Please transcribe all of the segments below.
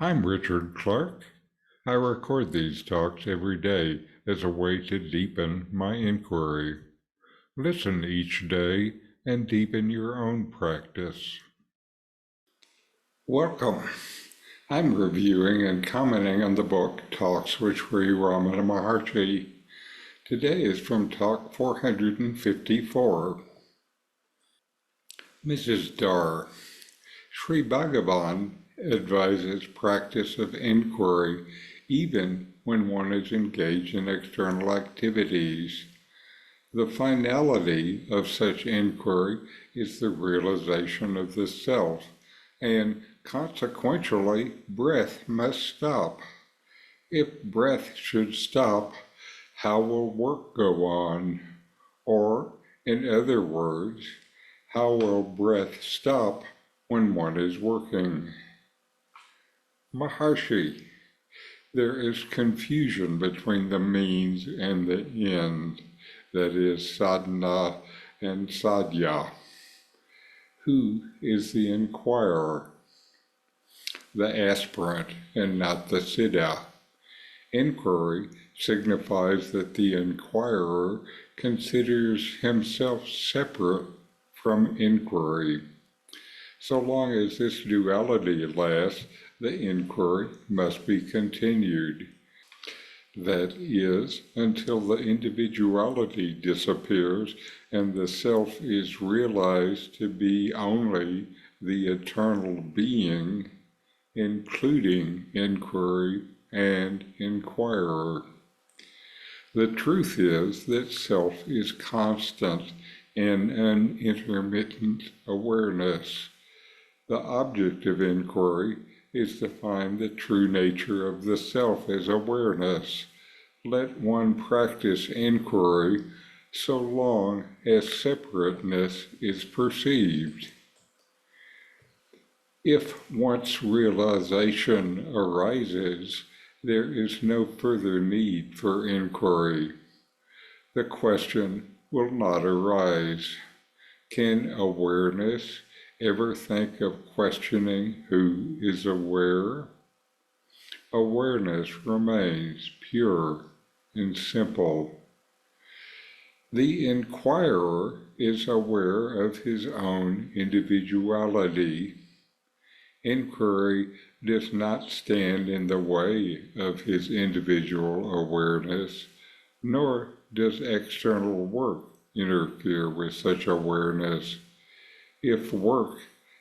I'm Richard Clarke. I record these talks every day as a way to deepen my inquiry. Listen each day and deepen your own practice. Welcome. I'm reviewing and commenting on the book Talks with Sri Ramana Maharshi. Today is from Talk 454. Mrs. Dar, Sri Bhagavan advises practice of inquiry even when one is engaged in external activities. The finality of such inquiry is the realization of the self, and consequentially, breath must stop. If breath should stop, how will work go on? Or, in other words, how will breath stop when one is working? Maharshi, there is confusion between the means and the end, that is, sadhana and sadhya. Who is the inquirer? The aspirant and not the siddha. Inquiry signifies that the inquirer considers himself separate from inquiry. So long as this duality lasts, the inquiry must be continued. That is, until the individuality disappears and the self is realized to be only the eternal being, including inquiry and inquirer. The truth is that self is constant and an intermittent awareness. The object of inquiry is to find the true nature of the self as awareness. Let one practice inquiry so long as separateness is perceived. If once realization arises, there is no further need for inquiry. The question will not arise. Can awareness ever think of questioning who is aware? Awareness remains pure and simple. The inquirer is aware of his own individuality. Inquiry does not stand in the way of his individual awareness, nor does external work interfere with such awareness. If work,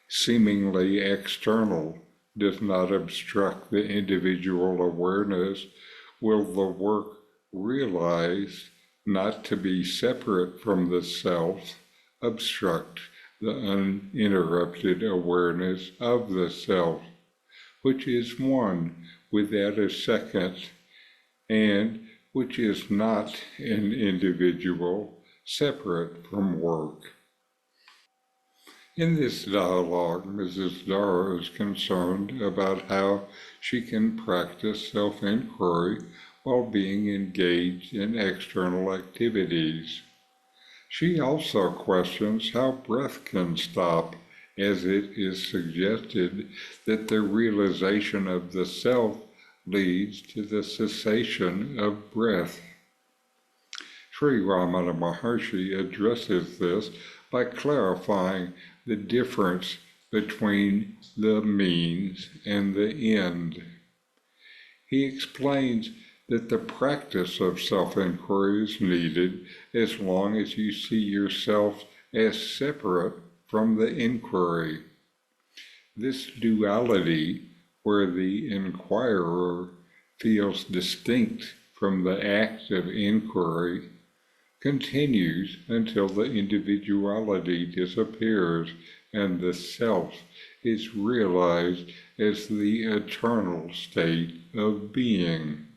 seemingly external, does not obstruct the individual awareness, will the work realize not to be separate from the self obstruct the uninterrupted awareness of the self, which is one without a second, and which is not an individual separate from work. In this dialogue, Mrs. Dar is concerned about how she can practice self-inquiry while being engaged in external activities. She also questions how breath can stop, as it is suggested that the realization of the self leads to the cessation of breath. Sri Ramana Maharshi addresses this by clarifying the difference between the means and the end. He explains that the practice of self-inquiry is needed as long as you see yourself as separate from the inquiry. This duality, where the inquirer feels distinct from the act of inquiry, continues until the individuality disappears and the self is realized as the eternal state of being.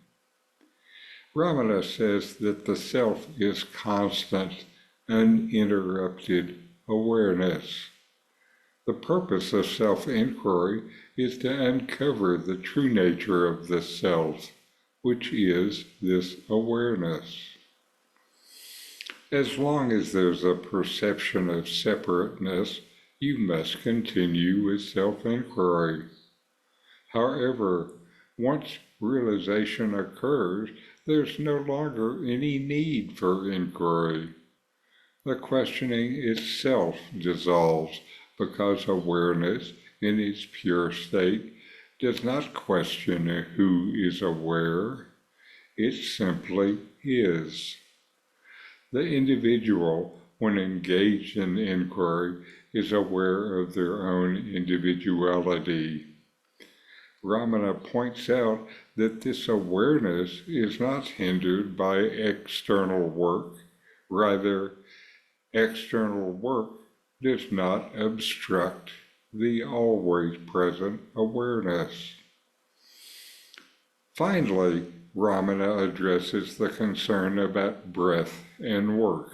Ramana says that the self is constant, uninterrupted awareness. The purpose of self-inquiry is to uncover the true nature of the self, which is this awareness. As long as there's a perception of separateness, you must continue with self-inquiry. However, once realization occurs, there's no longer any need for inquiry. The questioning itself dissolves because awareness, in its pure state, does not question who is aware. It simply is. The individual, when engaged in inquiry, is aware of their own individuality. Ramana points out that this awareness is not hindered by external work. Rather, external work does not obstruct the always present awareness. Finally, Ramana addresses the concern about breath and work.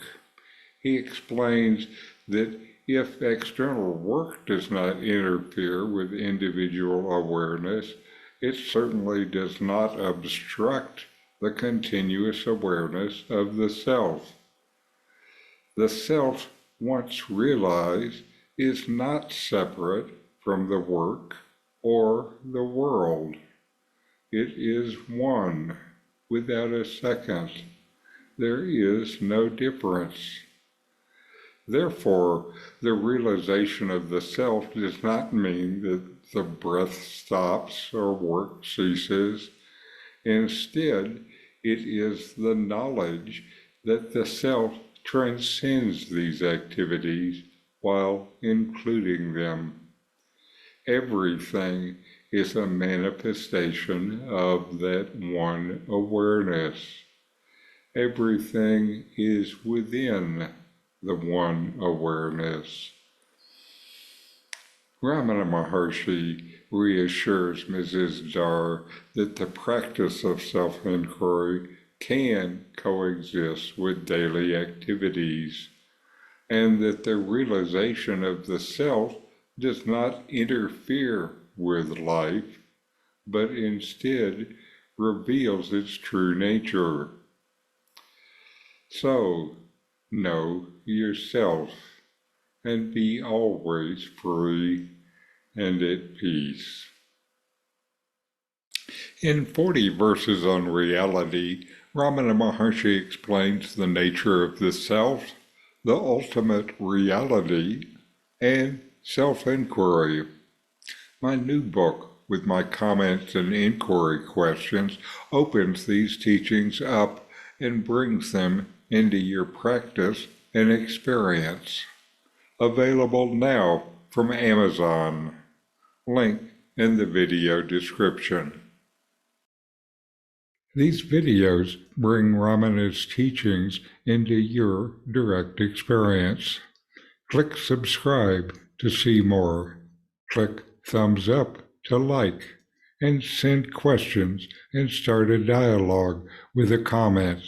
He explains that if external work does not interfere with individual awareness, it certainly does not obstruct the continuous awareness of the self. The self, once realized, is not separate from the work or the world. It is one, without a second. There is no difference. Therefore, the realization of the self does not mean that the breath stops or work ceases. Instead, it is the knowledge that the self transcends these activities while including them. Everything is a manifestation of that one awareness. Everything is within the one awareness. Ramana Maharshi reassures Mrs. Dar that the practice of self-inquiry can coexist with daily activities, and that the realization of the self does not interfere with life, but instead reveals its true nature. So, know yourself and be always free and at peace. In 40 Verses on Reality, Ramana Maharshi explains the nature of the self, the ultimate reality, and self-inquiry. My new book, with my comments and inquiry questions, opens these teachings up and brings them into your practice and experience. Available now from Amazon. Link in the video description. These videos bring Ramana's teachings into your direct experience. Click subscribe to see more. Click thumbs up to like, and send questions and start a dialogue with a comment